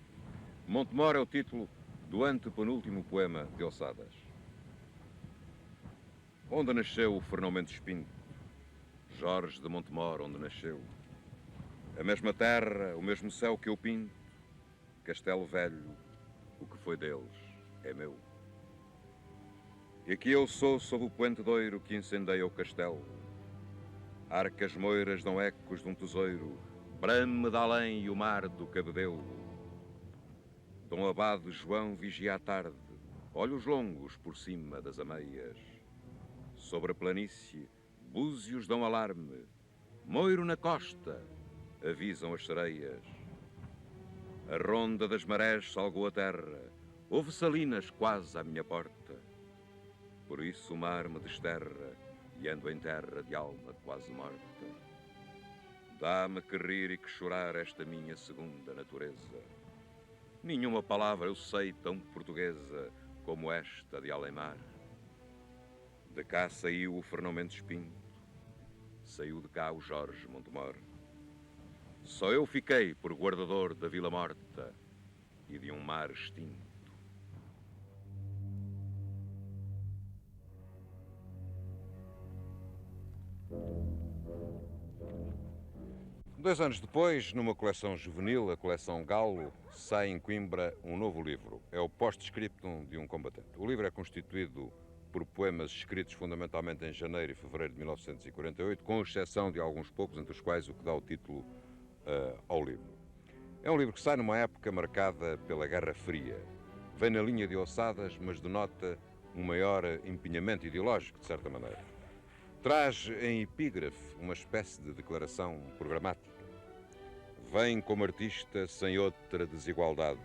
Montemor é o título do antepenúltimo poema de Ossadas. Onde nasceu o Fernão Mendes Pinto? Jorge de Montemor, onde nasceu? A mesma terra, o mesmo céu que eu pinto, castelo velho, o que foi deles é meu. E aqui eu sou sob o poente doiro que incendeia o castelo. Arcas moiras dão ecos de um tesouro, brame de além e o mar do cabedelo. Dom Abade João vigia à tarde, olhos longos por cima das ameias. Sobre a planície, búzios dão alarme, moiro na costa, avisam as sereias. A ronda das marés salgou a terra, houve salinas quase à minha porta. Por isso o mar me desterra, e ando em terra de alma quase morta. Dá-me que rir e que chorar esta minha segunda natureza. Nenhuma palavra eu sei tão portuguesa como esta de além-mar. De cá saiu o Fernão Mendes Pinto, saiu de cá o Jorge Montemor. Só eu fiquei por guardador da Vila Morta e de um mar extinto. 2 anos depois, numa coleção juvenil, a coleção Galo, sai em Coimbra um novo livro. É o Post-Scriptum de um Combatente. O livro é constituído por poemas escritos fundamentalmente em janeiro e fevereiro de 1948, com exceção de alguns poucos, entre os quais o que dá o título ao livro. É um livro que sai numa época marcada pela Guerra Fria. Vem na linha de Ossadas, mas denota um maior empenhamento ideológico, de certa maneira. Traz em epígrafe uma espécie de declaração programática. Vem como artista sem outra desigualdade,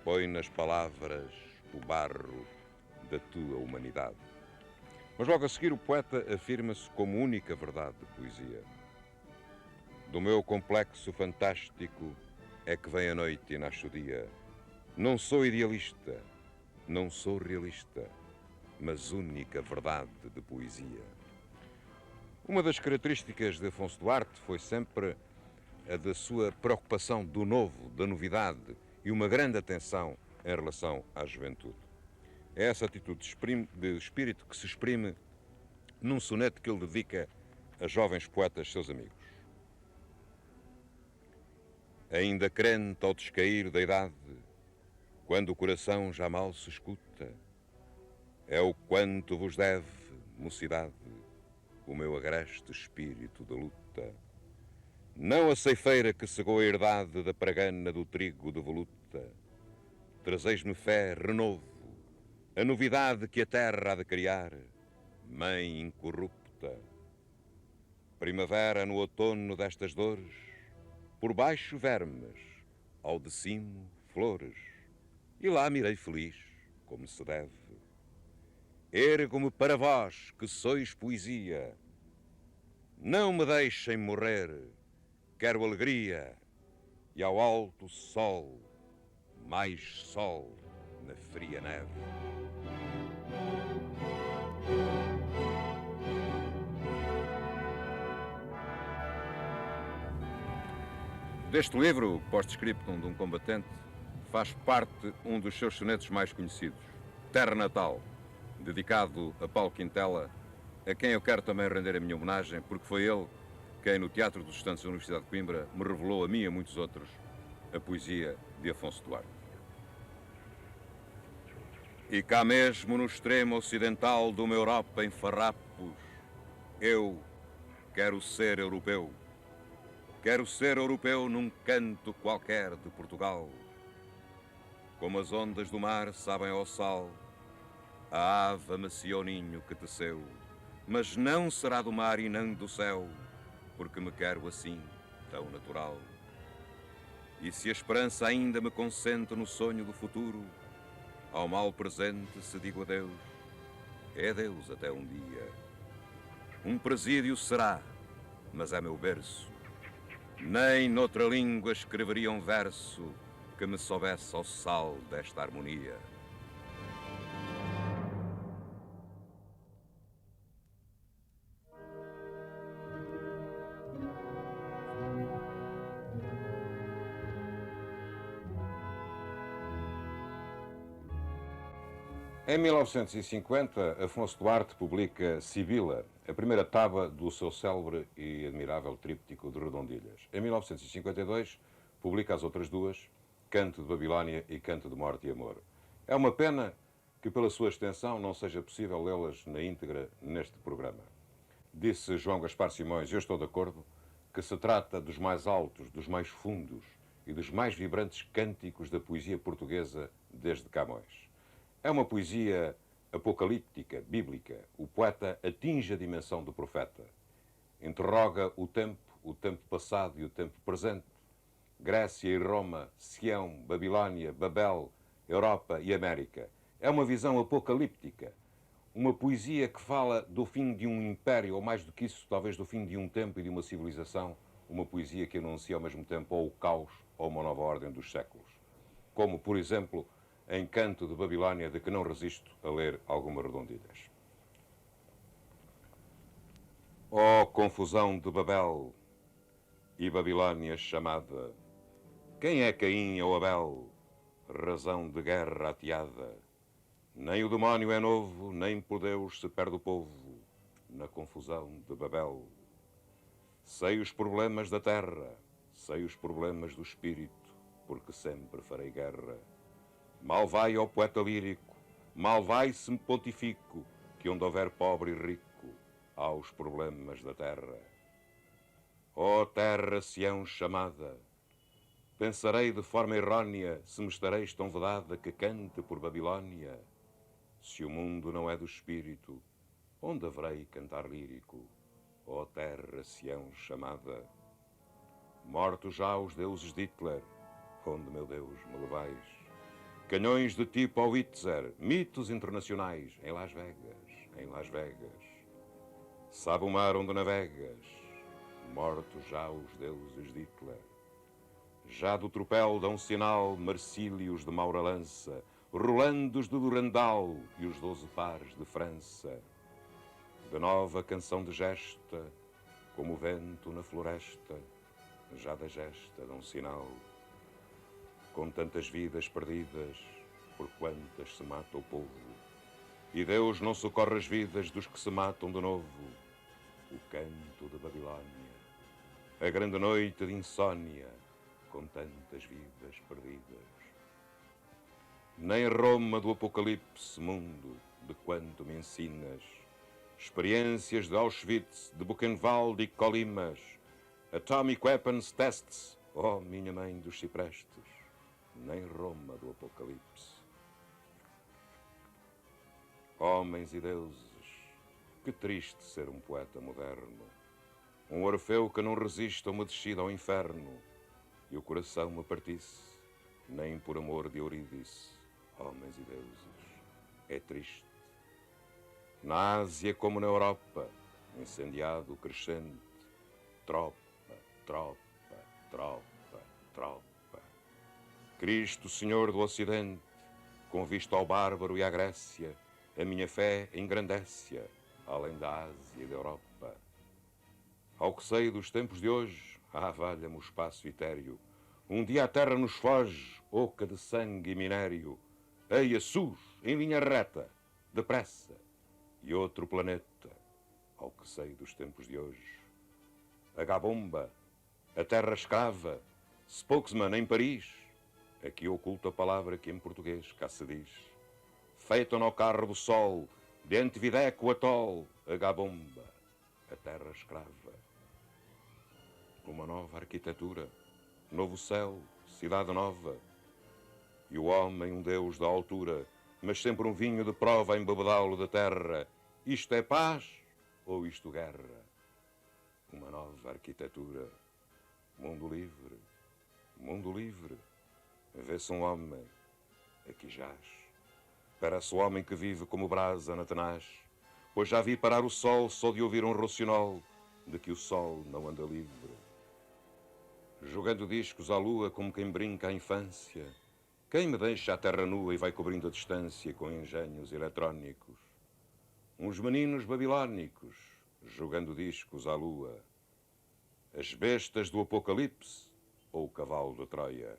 põe nas palavras o barro da tua humanidade. Mas logo a seguir o poeta afirma-se como única verdade de poesia. Do meu complexo fantástico é que vem a noite e nasce o dia. Não sou idealista, não sou realista, mas única verdade de poesia. Uma das características de Afonso Duarte foi sempre a da sua preocupação do novo, da novidade e uma grande atenção em relação à juventude. É essa atitude de espírito que se exprime num soneto que ele dedica a jovens poetas seus amigos. Ainda crente ao descair da idade, quando o coração já mal se escuta, é o quanto vos deve, mocidade, o meu agreste espírito de luta. Não a ceifeira que cegou a herdade da pragana do trigo de voluta. Trazeis-me fé, renovo, a novidade que a terra há de criar, mãe incorrupta. Primavera no outono destas dores, por baixo vermes, ao de cimo flores, e lá mirei feliz, como se deve. Ergo-me para vós, que sois poesia, não me deixem morrer, quero alegria, e ao alto sol, mais sol na fria neve. Deste livro, post-scriptum de um combatente, faz parte um dos seus sonetos mais conhecidos, Terra Natal, dedicado a Paulo Quintela, a quem eu quero também render a minha homenagem, porque foi ele quem, no Teatro dos Estudantes da Universidade de Coimbra, me revelou a mim e a muitos outros a poesia de Afonso Duarte. E cá mesmo no extremo ocidental de uma Europa em farrapos, eu quero ser europeu. Quero ser europeu num canto qualquer de Portugal. Como as ondas do mar sabem ao sal, a ave amacia o ninho que teceu, mas não será do mar e nem do céu, porque me quero assim, tão natural. E se a esperança ainda me consente no sonho do futuro, ao mal presente se digo adeus, é adeus até um dia. Um presídio será, mas é meu berço. Nem noutra língua escreveria um verso que me soubesse ao sal desta harmonia. Em 1950, Afonso Duarte publica Sibila, a primeira tábua do seu célebre e admirável tríptico de Redondilhas. Em 1952, publica as outras duas, Canto de Babilónia e Canto de Morte e Amor. É uma pena que, pela sua extensão, não seja possível lê-las na íntegra neste programa. Disse João Gaspar Simões, e eu estou de acordo, que se trata dos mais altos, dos mais fundos e dos mais vibrantes cânticos da poesia portuguesa desde Camões. É uma poesia apocalíptica, bíblica. O poeta atinge a dimensão do profeta. Interroga o tempo passado e o tempo presente. Grécia e Roma, Sião, Babilónia, Babel, Europa e América. É uma visão apocalíptica. Uma poesia que fala do fim de um império, ou mais do que isso, talvez do fim de um tempo e de uma civilização. Uma poesia que anuncia ao mesmo tempo ou o caos ou uma nova ordem dos séculos. Como, por exemplo, em Canto de Babilónia, de que não resisto a ler algumas redondilhas. Ó confusão de Babel e Babilónia chamada, quem é Caim ou Abel, razão de guerra ateada? Nem o demónio é novo, nem por Deus se perde o povo, na confusão de Babel. Sei os problemas da terra, sei os problemas do espírito, porque sempre farei guerra. Mal vai ao poeta lírico, mal vai se me pontifico, que onde houver pobre e rico, há os problemas da terra. Ó terra Sião chamada, pensarei de forma errónea se me estareis tão vedada que cante por Babilónia. Se o mundo não é do espírito, onde haverei cantar lírico? Ó terra Sião chamada. Mortos já os deuses de Hitler, onde, meu Deus, me levais? Canhões de tipo ao Hitler, mitos internacionais, em Las Vegas, em Las Vegas. Sabe o mar onde navegas, mortos já os deuses de Hitler. Já do tropel dão sinal Marcílios de Maura Lança, Rolandos de Durandal e os 12 pares de França. De nova canção de gesta, como o vento na floresta, já da gesta dão sinal. Com tantas vidas perdidas, por quantas se mata o povo, e Deus não socorre as vidas dos que se matam de novo. o canto de Babilónia, a grande noite de insônia, com tantas vidas perdidas. Nem Roma do Apocalipse, mundo, de quanto me ensinas, experiências de Auschwitz, de Buchenwald e Colimas, atomic weapons tests, oh minha mãe dos ciprestes, nem Roma do Apocalipse. Homens e deuses, que triste ser um poeta moderno, um Orfeu que não resiste a uma descida ao inferno, e o coração me partisse, nem por amor de Eurídice. Homens e deuses, é triste. Na Ásia como na Europa, incendiado crescente, tropa, tropa, tropa, tropa. Cristo, Senhor do Ocidente, com vista ao bárbaro e à Grécia, a minha fé engrandece, além da Ásia e da Europa. Ao que sei dos tempos de hoje, valha-me o espaço etéreo, um dia a terra nos foge, oca de sangue e minério. Eia, sus, em linha reta, depressa, e outro planeta, ao que sei dos tempos de hoje. H-bomba, a terra escrava, spokesman em Paris, aqui oculta a palavra que em português cá se diz. Feito no carro do sol, de Antivideco atol, H-bomba, a terra escrava. Uma nova arquitetura, novo céu, cidade nova, e o homem um Deus da altura, mas sempre um vinho de prova a embebedá-lo da terra. Isto é paz ou isto guerra? Uma nova arquitetura, mundo livre, mundo livre. Vê-se um homem, aqui jaz. Parece o homem que vive como brasa na tenaz, pois já vi parar o sol só de ouvir um rocionol, de que o sol não anda livre. Jogando discos à lua como quem brinca à infância, quem me deixa a terra nua e vai cobrindo a distância com engenhos eletrónicos? Uns meninos babilónicos, jogando discos à lua. As bestas do Apocalipse ou o cavalo de Troia?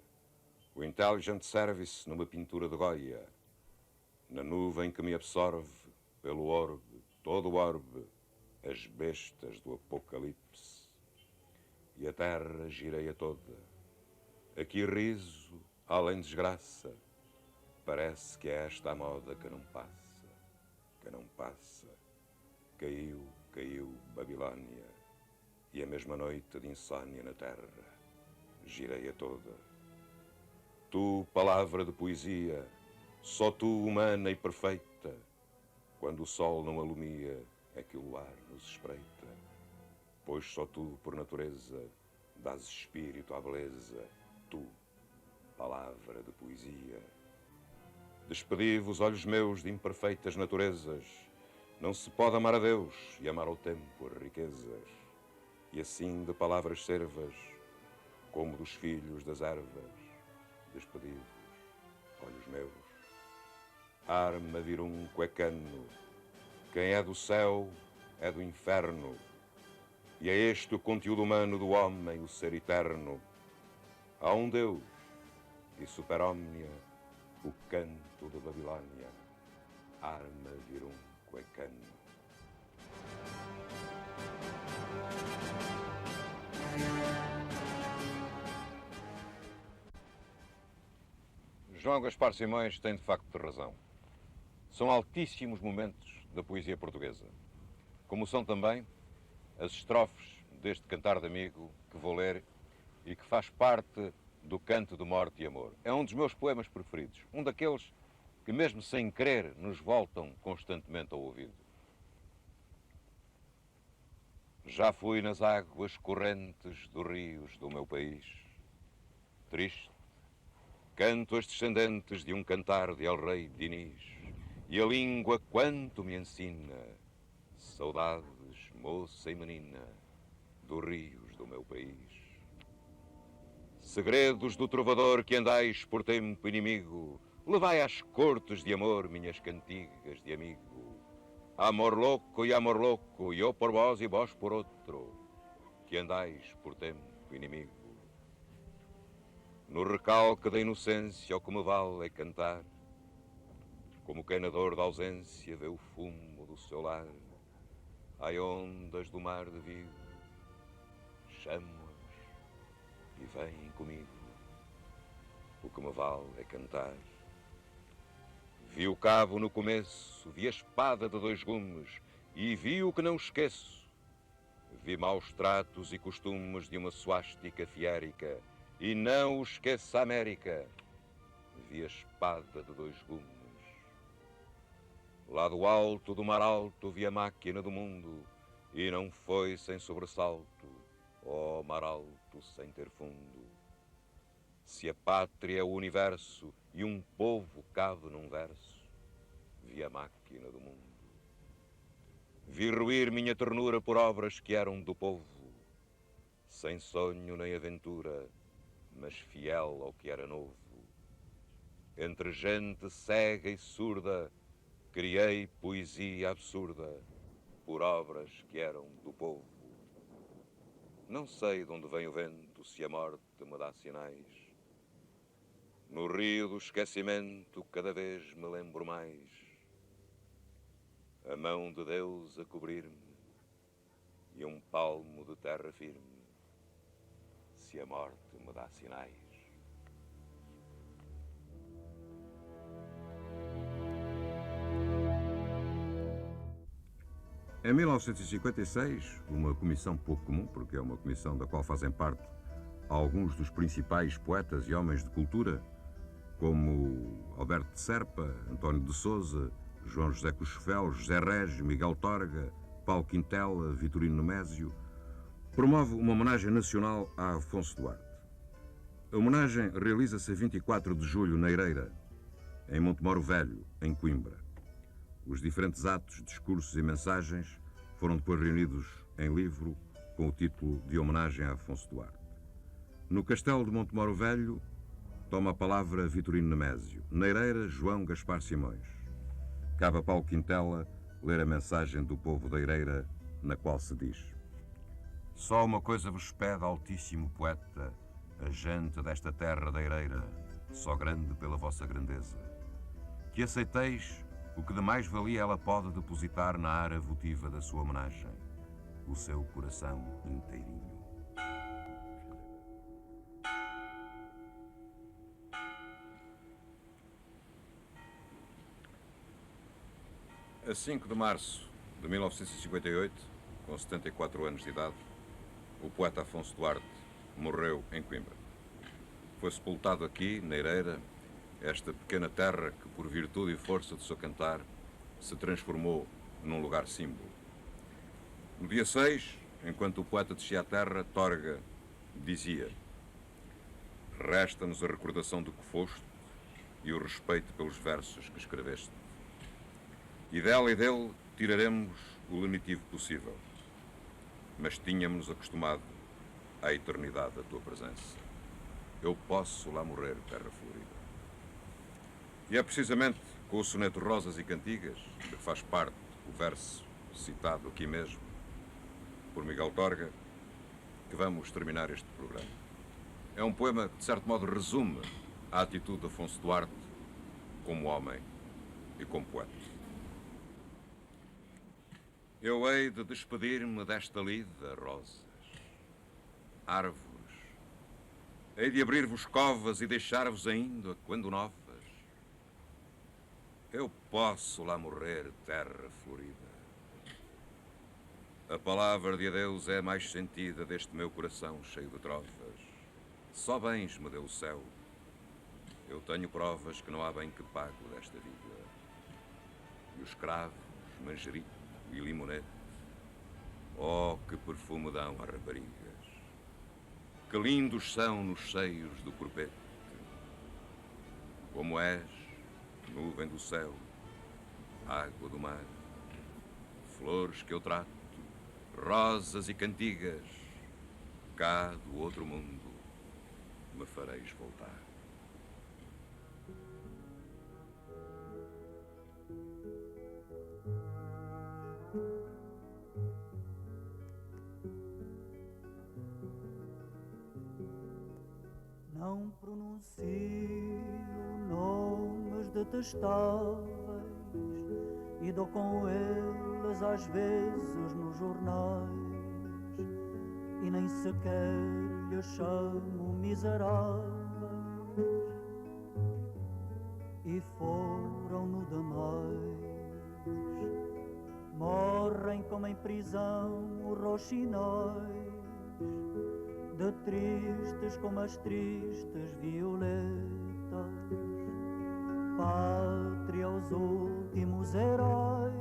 O Intelligent Service numa pintura de Goya. Na nuvem que me absorve, pelo orbe, todo o orbe, as bestas do Apocalipse. E a terra gireia toda. Aqui riso, além desgraça, parece que é esta a moda que não passa, que não passa. Caiu, caiu Babilónia, e a mesma noite de insônia na terra, gireia toda. Tu, palavra de poesia, só tu, humana e perfeita, quando o sol não alumia, é que o luar nos espreita, pois só tu, por natureza, dás espírito à beleza, tu, palavra de poesia. Despedi-vos, olhos meus, de imperfeitas naturezas. Não se pode amar a Deus e amar ao tempo as riquezas. E assim de palavras servas, como dos filhos das ervas, despedi-vos, olhos meus. Arma virunco é cano, quem é do céu é do inferno, e é este o conteúdo humano do homem, o ser eterno. Há um Deus, e super omnia, o canto de Babilónia, arma virunco é cano. João Gaspar Simões tem de facto razão. São altíssimos momentos da poesia portuguesa, como são também as estrofes deste cantar de amigo que vou ler e que faz parte do canto de morte e amor. É um dos meus poemas preferidos, um daqueles que mesmo sem querer nos voltam constantemente ao ouvido. Já fui nas águas correntes dos rios do meu país, triste, canto as descendentes de um cantar de El Rei Diniz, e a língua quanto me ensina, saudades, moça e menina, dos rios do meu país. Segredos do trovador que andais por tempo inimigo, levai às cortes de amor minhas cantigas de amigo. Amor louco, e eu por vós e vós por outro, que andais por tempo inimigo. No recalque da inocência o que me vale é cantar, como quem na dor da ausência vê o fumo do seu lar. Ai, ondas do mar de Vigo, chamo-as e vêm comigo. O que me vale é cantar. Vi o cabo no começo, vi a espada de 2 gumes e vi o que não esqueço. Vi maus tratos e costumes de uma suástica fiérica e não esqueço a América. Vi a espada de 2 gumes. Lá do alto do mar alto vi a máquina do mundo e não foi sem sobressalto, ó mar alto sem ter fundo. Se a pátria é o universo e um povo cabe num verso, vi a máquina do mundo. Vi ruir minha ternura por obras que eram do povo, sem sonho nem aventura, mas fiel ao que era novo. Entre gente cega e surda, criei poesia absurda por obras que eram do povo. Não sei de onde vem o vento, se a morte me dá sinais. No rio do esquecimento cada vez me lembro mais. A mão de Deus a cobrir-me e um palmo de terra firme, se a morte me dá sinais. Em 1956, uma comissão pouco comum, porque é uma comissão da qual fazem parte alguns dos principais poetas e homens de cultura, como Alberto de Serpa, António de Sousa, João José Cochefel, José Régio, Miguel Torga, Paulo Quintela, Vitorino Nemésio, promove uma homenagem nacional a Afonso Duarte. A homenagem realiza-se a 24 de julho na Eireira, em Montemoro Velho, em Coimbra. Os diferentes atos, discursos e mensagens foram depois reunidos em livro com o título de Homenagem a Afonso Duarte. No Castelo de Montemoro Velho toma a palavra Vitorino Nemésio. Na Eireira, João Gaspar Simões. Cabe a Paulo Quintela ler a mensagem do povo da Eireira, na qual se diz: só uma coisa vos pede, altíssimo poeta, a gente desta terra da Eireira, só grande pela vossa grandeza, que aceiteis o que de mais valia ela pode depositar na ara votiva da sua homenagem, o seu coração inteirinho. A 5 de março de 1958, com 74 anos de idade, o poeta Afonso Duarte morreu em Coimbra. Foi sepultado aqui, na Eireira, esta pequena terra que, por virtude e força do seu cantar, se transformou num lugar símbolo. No dia 6, enquanto o poeta descia à terra, Torga dizia: resta-nos a recordação do que foste e o respeito pelos versos que escreveste. E dela e dele tiraremos o lenitivo possível, mas tínhamos acostumado à eternidade da tua presença. Eu posso lá morrer, terra florida. E é precisamente com o soneto Rosas e Cantigas, de que faz parte o verso citado aqui mesmo por Miguel Torga, que vamos terminar este programa. É um poema que, de certo modo, resume a atitude de Afonso Duarte como homem e como poeta. Eu hei de despedir-me desta lida, rosas, árvores. Hei de abrir-vos covas e deixar-vos ainda, quando novas. Eu posso lá morrer, terra florida. A palavra de adeus é a mais sentida deste meu coração cheio de trovas. Só bens me deu o céu. Eu tenho provas que não há bem que pago desta vida. E os cravos, manjericos e limonete, oh, que perfume dão as raparigas. Que lindos são nos seios do corpete. Como és, nuvem do céu, água do mar, flores que eu trato, rosas e cantigas, cá do outro mundo me fareis voltar. Não pronuncio nomes detestáveis, e dou com eles às vezes nos jornais e nem sequer lhes chamo miseráveis e foram no demais. Morrem como em prisão os roxinóis, de tristes como as tristes violetas. Pátria, os últimos heróis,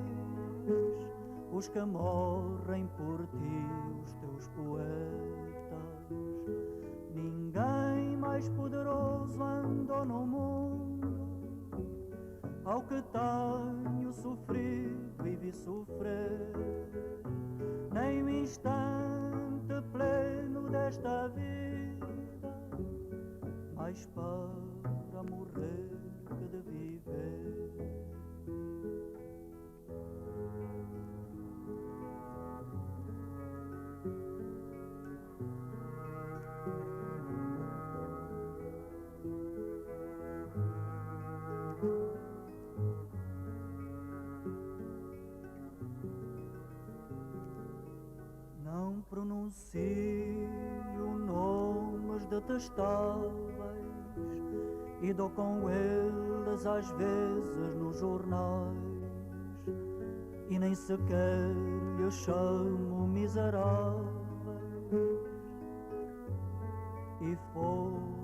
os que morrem por ti, os teus poetas. Ninguém mais poderoso andou no mundo, ao que tenho sofrido e vi sofrer, nem um instante pleno desta vida, mais para morrer que de viver. Não pronuncio nomes detestáveis e dou com eles às vezes nos jornais e nem sequer lhes chamo miseráveis e foram